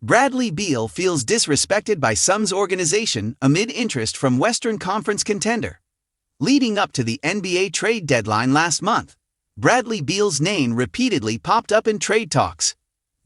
Bradley Beal feels disrespected by Suns organization amid interest from Western Conference contender. Leading up to the NBA trade deadline last month, Bradley Beal's name repeatedly popped up in trade talks.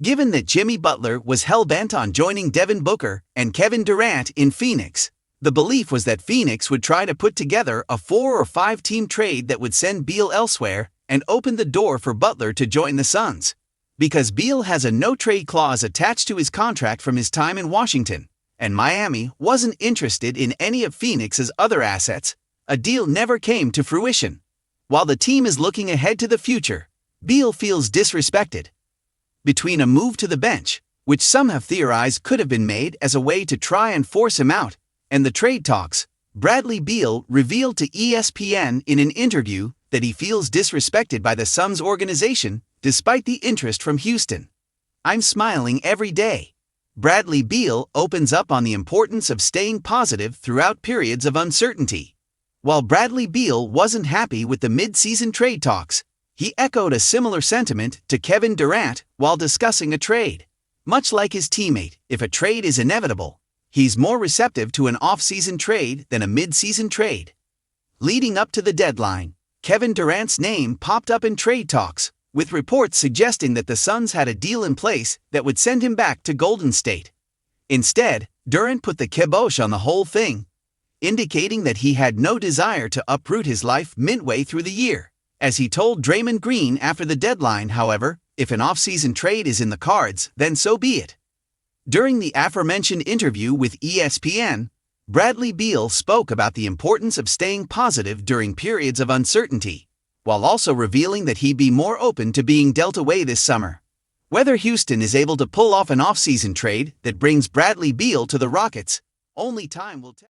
Given that Jimmy Butler was hell-bent on joining Devin Booker and Kevin Durant in Phoenix, the belief was that Phoenix would try to put together a 4- or 5-team trade that would send Beal elsewhere and open the door for Butler to join the Suns. Because Beal has a no-trade clause attached to his contract from his time in Washington, and Miami wasn't interested in any of Phoenix's other assets, a deal never came to fruition. While the team is looking ahead to the future, Beal feels disrespected. Between a move to the bench, which some have theorized could have been made as a way to try and force him out, and the trade talks, Bradley Beal revealed to ESPN in an interview that he feels disrespected by the Suns organization despite the interest from Houston. "I'm smiling every day." Bradley Beal opens up on the importance of staying positive throughout periods of uncertainty. While Bradley Beal wasn't happy with the mid-season trade talks, he echoed a similar sentiment to Kevin Durant while discussing a trade. Much like his teammate, if a trade is inevitable, he's more receptive to an off-season trade than a mid-season trade. Leading up to the deadline, Kevin Durant's name popped up in trade talks, with reports suggesting that the Suns had a deal in place that would send him back to Golden State. Instead, Durant put the kibosh on the whole thing, indicating that he had no desire to uproot his life midway through the year. As he told Draymond Green after the deadline, however, if an off-season trade is in the cards, then so be it. During the aforementioned interview with ESPN, Bradley Beal spoke about the importance of staying positive during periods of uncertainty, while also revealing that he'd be more open to being dealt away this summer. Whether Houston is able to pull off an off-season trade that brings Bradley Beal to the Rockets, only time will tell.